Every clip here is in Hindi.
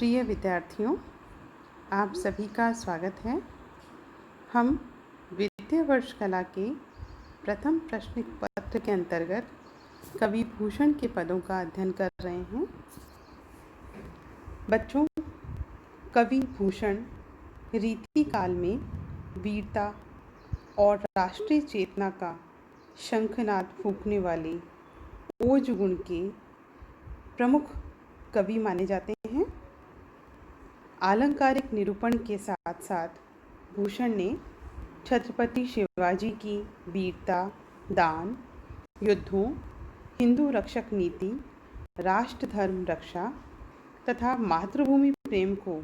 प्रिय विद्यार्थियों, आप सभी का स्वागत है। हम विद्या वर्ष कला के प्रथम प्रश्न पत्र के अंतर्गत कवि भूषण के पदों का अध्ययन कर रहे हैं। बच्चों, कवि भूषण रीति काल में वीरता और राष्ट्रीय चेतना का शंखनाद फूंकने वाले ओज गुण के प्रमुख कवि माने जाते हैं। आलंकारिक निरूपण के साथ साथ भूषण ने छत्रपति शिवाजी की वीरता, दान, युद्धों, हिंदू रक्षक नीति, राष्ट्र धर्म रक्षा तथा मातृभूमि प्रेम को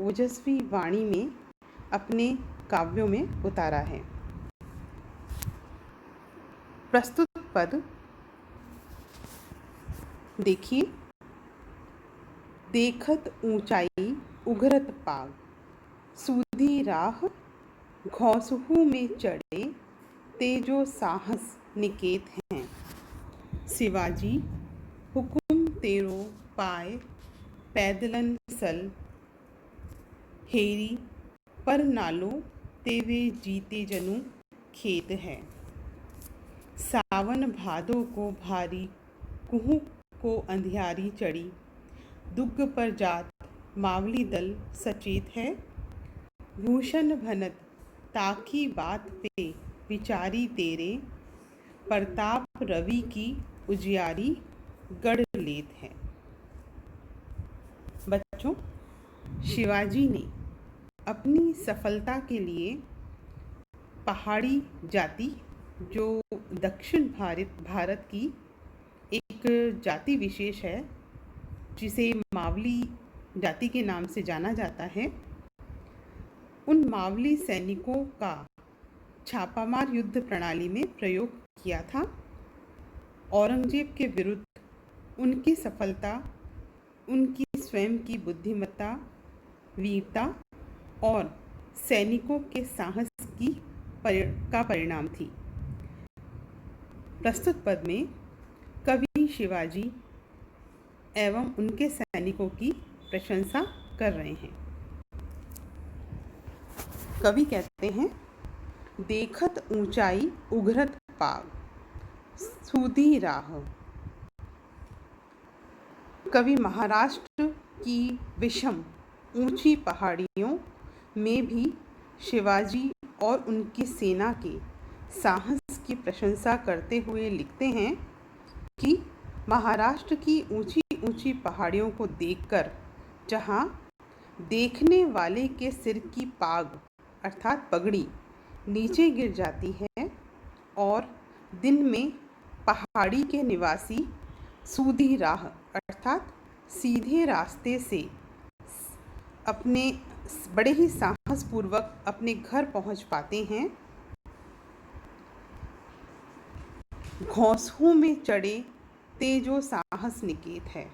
ओजस्वी वाणी में अपने काव्यों में उतारा है। प्रस्तुत पद देखिए। देखत ऊंचाई उघरत पाग, सूधी राह घौसहू में चढ़े, तेजो साहस निकेत हैं। शिवाजी हुकुम तेरो पाए, पैदलन सल हेरी, पर नालो तेवे जीते जनु खेत है। सावन भादो को भारी, कुहू को अंधियारी चढ़ी, दुग्ग पर जात मावली दल सचेत है। भूषण भनत ताकी बात पे विचारी तेरे, प्रताप रवि की उजियारी गढ़ लेत है। बच्चों, शिवाजी ने अपनी सफलता के लिए पहाड़ी जाति, जो दक्षिण भारत की एक जाति विशेष है जिसे मावली जाति के नाम से जाना जाता है, उन मावली सैनिकों का छापामार युद्ध प्रणाली में प्रयोग किया था। औरंगजेब के विरुद्ध उनकी सफलता उनकी स्वयं की बुद्धिमत्ता, वीरता और सैनिकों के साहस का परिणाम थी। प्रस्तुत पद में कवि शिवाजी एवं उनके सैनिकों की प्रशंसा कर रहे हैं। कवि कहते हैं, देखत ऊंचाई उघरत पाग, सूधी राह। कवि महाराष्ट्र की विषम ऊंची पहाड़ियों में भी शिवाजी और उनकी सेना के साहस की प्रशंसा करते हुए लिखते हैं कि महाराष्ट्र की ऊंची ऊंची पहाड़ियों को देखकर जहां देखने वाले के सिर की पाग अर्थात पगड़ी नीचे गिर जाती है और दिन में पहाड़ी के निवासी सूधी राह अर्थात सीधे रास्ते से अपने बड़े ही साहसपूर्वक अपने घर पहुंच पाते हैं। घौंसों में चढ़े तेजो साहस निकेत है।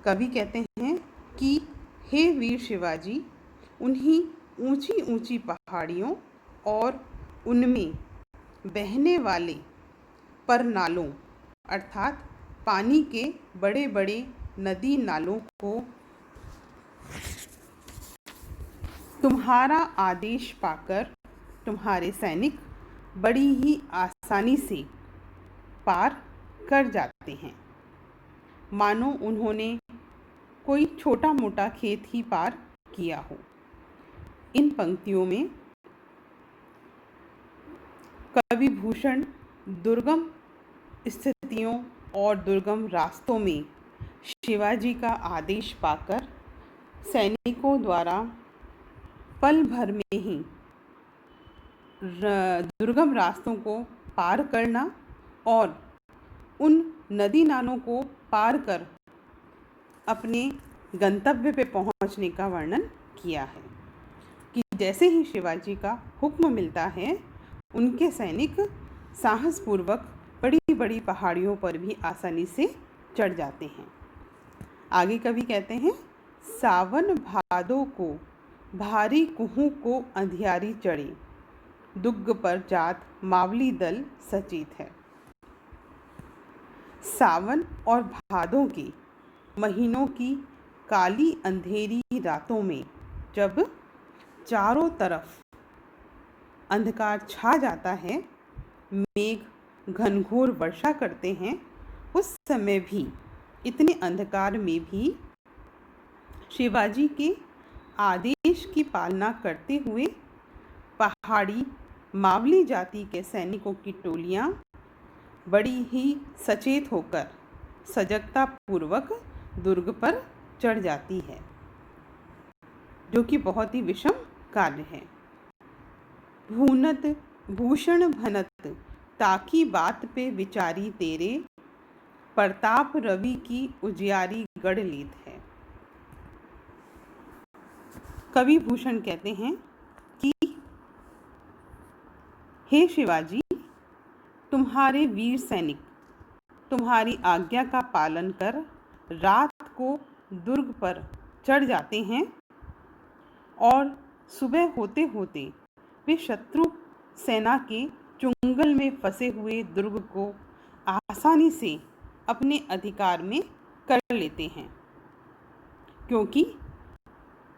कवि कहते हैं कि हे वीर शिवाजी, उन्हीं ऊंची ऊंची पहाड़ियों और उनमें बहने वाले परनालों अर्थात पानी के बड़े बड़े नदी नालों को तुम्हारा आदेश पाकर तुम्हारे सैनिक बड़ी ही आसानी से पार कर जाते हैं, मानो उन्होंने कोई छोटा मोटा खेत ही पार किया हो। इन पंक्तियों में कवि भूषण दुर्गम स्थितियों और दुर्गम रास्तों में शिवाजी का आदेश पाकर सैनिकों द्वारा पल भर में ही दुर्गम रास्तों को पार करना और उन नदी नालों को पार कर अपने गंतव्य पे पहुंचने का वर्णन किया है कि जैसे ही शिवाजी का हुक्म मिलता है, उनके सैनिक साहसपूर्वक बड़ी बड़ी पहाड़ियों पर भी आसानी से चढ़ जाते हैं। आगे कवि कहते हैं, सावन भादो को भारी कुहू को अंधियारी चढ़े, दुग्ग पर जात मावली दल सचेत है। सावन और भादों के महीनों की काली अंधेरी रातों में जब चारों तरफ अंधकार छा जाता है, मेघ घनघोर वर्षा करते हैं, उस समय भी, इतने अंधकार में भी शिवाजी के आदेश की पालना करते हुए पहाड़ी मावली जाति के सैनिकों की टोलियां बड़ी ही सचेत होकर सजगता पूर्वक दुर्ग पर चढ़ जाती है, जो कि बहुत ही विषम कार्य है। भूनत भूषण भनत ताकी बात पे विचारी तेरे, प्रताप रवि की उजियारी गढ़ लेत है। कवि भूषण कहते हैं कि हे शिवाजी, तुम्हारे वीर सैनिक तुम्हारी आज्ञा का पालन कर रात को दुर्ग पर चढ़ जाते हैं और सुबह होते होते वे शत्रु सेना के चुंगल में फंसे हुए दुर्ग को आसानी से अपने अधिकार में कर लेते हैं, क्योंकि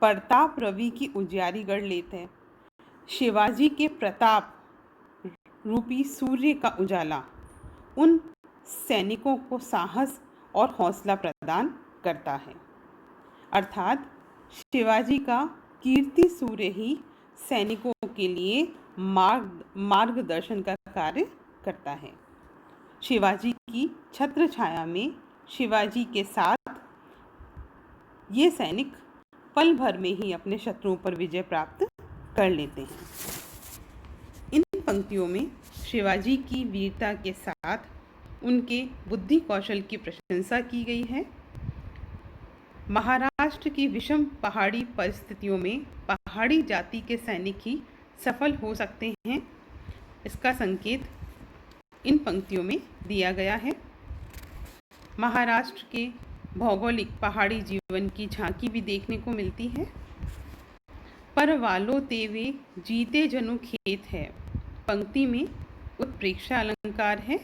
प्रताप रवि की उजियारी गढ़ लेते हैं। शिवाजी के प्रताप रूपी सूर्य का उजाला उन सैनिकों को साहस और हौसला प्रदान करता है, अर्थात शिवाजी का कीर्ति सूर्य ही सैनिकों के लिए मार्गदर्शन का कार्य करता है। शिवाजी की छत्र छाया में शिवाजी के साथ ये सैनिक पल भर में ही अपने शत्रुओं पर विजय प्राप्त कर लेते हैं। इन पंक्तियों में शिवाजी की वीरता के साथ उनके बुद्धि कौशल की प्रशंसा की गई है। महाराष्ट्र की विषम पहाड़ी परिस्थितियों में पहाड़ी जाति के सैनिक ही सफल हो सकते हैं, इसका संकेत इन पंक्तियों में दिया गया है। महाराष्ट्र के भौगोलिक पहाड़ी जीवन की झांकी भी देखने को मिलती है। पर वालो तेवे जीते जनु खेत है, पंक्ति में उत्प्रेक्षा अलंकार है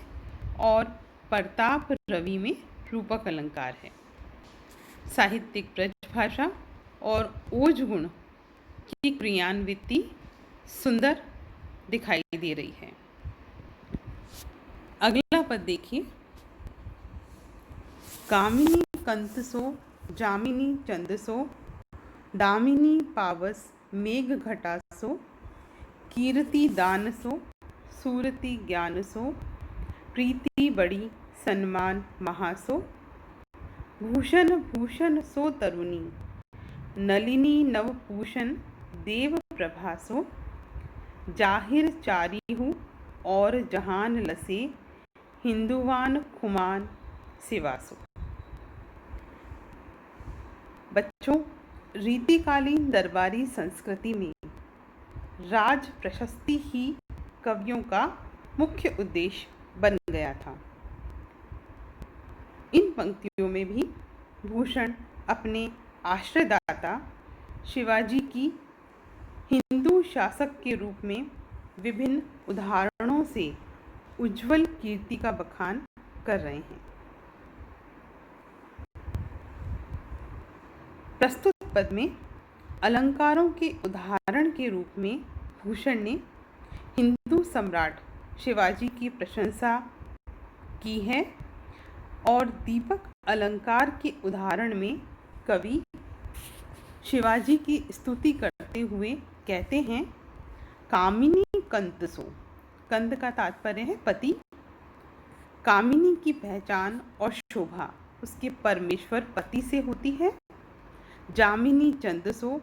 और प्रताप रवि में रूपक अलंकार है। साहित्यिक ब्रजभाषा और ओज गुण की क्रियान्विति सुंदर दिखाई दे रही है। अगला पद देखिए। कामिनी कंतसो जामिनी चंदसो, दामिनी पावस मेघ घटासो, कीर्ति दानसो सूरति ज्ञानसो, प्रीति बड़ी सन्मान महासो, भूषण भूषण सो तरुणी, नलिनी नवपूषण देव प्रभासो, जाहिर चारी हूँ और जहान लसे, हिंदुवान खुमान सिवासो। बच्चों, रीतिकालीन दरबारी संस्कृति में राज प्रशस्ति ही कवियों का मुख्य उद्देश्य बन गया था। इन पंक्तियों में भी भूषण अपने आश्रयदाता शिवाजी की हिंदू शासक के रूप में विभिन्न उदाहरणों से उज्जवल कीर्ति का बखान कर रहे हैं। प्रस्तुत पद में अलंकारों के उदाहरण के रूप में भूषण ने हिंदू सम्राट शिवाजी की प्रशंसा की है और दीपक अलंकार के उदाहरण में कवि शिवाजी की स्तुति करते हुए कहते हैं, कामिनी कंतसो, कंद का तात्पर्य है पति। कामिनी की पहचान और शोभा उसके परमेश्वर पति से होती है। जामिनी चंदसो,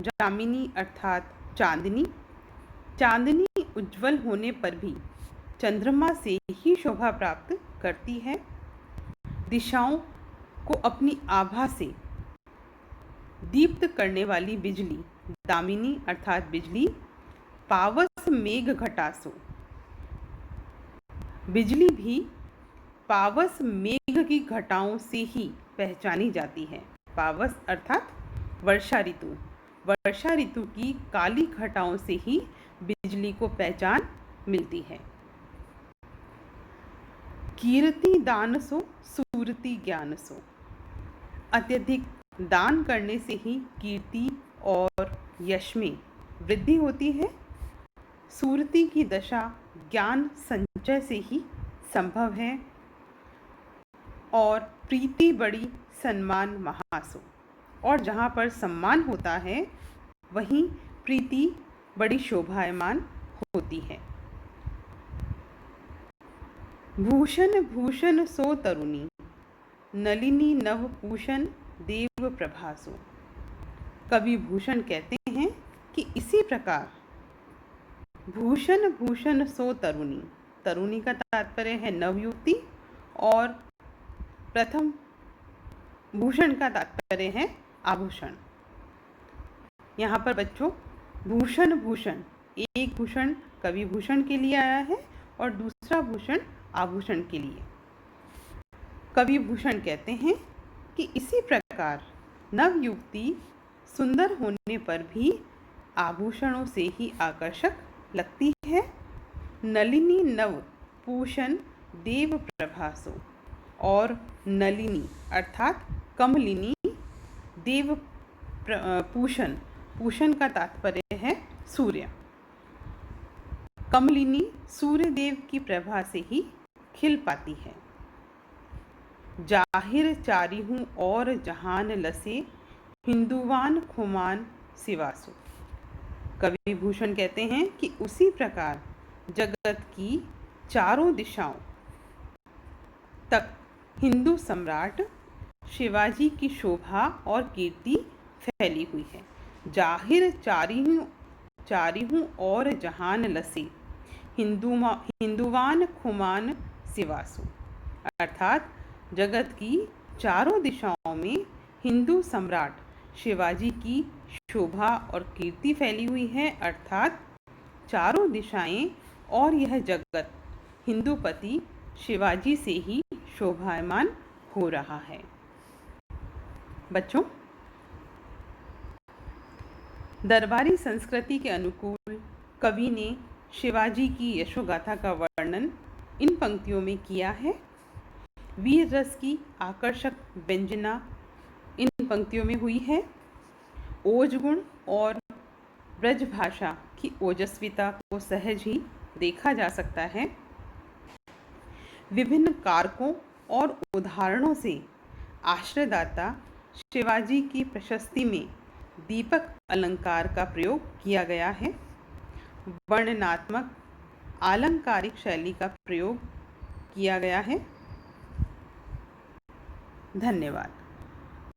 जामिनी अर्थात चांदनी, चांदनी उज्जवल होने पर भी चंद्रमा से ही शोभा प्राप्त करती है। दिशाओं को अपनी आभा से दीप्त करने वाली बिजली, दामिनी अर्थात बिजली। पावस मेघ घटासो, बिजली भी पावस मेघ की घटाओं से ही पहचानी जाती है। पावस अर्थात वर्षा ऋतु, वर्षा ऋतु की काली घटाओं से ही बिजली को पहचान मिलती है। कीर्ति दानसो सूरति ज्ञानसो, अत्यधिक दान करने से ही कीर्ति और यश में वृद्धि होती है। सुरती की दशा ज्ञान संचय से ही संभव है। और प्रीति बड़ी सम्मान महासो, और जहाँ पर सम्मान होता है वहीं प्रीति बड़ी शोभायमान होती है। भूषण भूषण सो तरुणी, नलिनी नव पूषण देव प्रभासो। कवि भूषण कहते हैं कि इसी प्रकार भूषण भूषण सो तरुणी, तरुणी का तात्पर्य है नवयुवती, और प्रथम भूषण का तात्पर्य है आभूषण। यहाँ पर बच्चों भूषण भूषण, एक भूषण कवि भूषण के लिए आया है और दूसरा भूषण आभूषण के लिए। कवि भूषण कहते हैं कि इसी प्रकार नवयुवती सुंदर होने पर भी आभूषणों से ही आकर्षक लगती है। नलिनी नव पूषण देव प्रभासो, और नलिनी अर्थात कमलिनी, देव पूषण, पूषण का तात्पर्य है सूर्य। कमलिनी सूर्य देव की प्रभा से ही खिल पाती है। जाहिर चारी हूँ और जहान लसे, हिंदुवान खुमान सिवासो। कवि भूषण कहते हैं कि उसी प्रकार जगत की चारों दिशाओं तक हिंदू सम्राट शिवाजी की शोभा और कीर्ति फैली हुई है। जाहिर चारी हूँ और जहान लसे, हिंदुवान खुमान सिवासो, अर्थात जगत की चारों दिशाओं में हिंदू सम्राट शिवाजी की शोभा और कीर्ति फैली हुई है, अर्थात चारों दिशाएं और यह जगत हिंदूपति शिवाजी से ही शोभायमान हो रहा है। बच्चों, दरबारी संस्कृति के अनुकूल कवि ने शिवाजी की यशोगाथा का वर्णन इन पंक्तियों में किया है। वीर रस की आकर्षक व्यंजना इन पंक्तियों में हुई है। ओज गुण और ब्रज भाषा की ओजस्विता को सहज ही देखा जा सकता है। विभिन्न कारकों और उदाहरणों से आश्रयदाता शिवाजी की प्रशस्ति में दीपक अलंकार का प्रयोग किया गया है। वर्णनात्मक आलंकारिक शैली का प्रयोग किया गया है। धन्यवाद।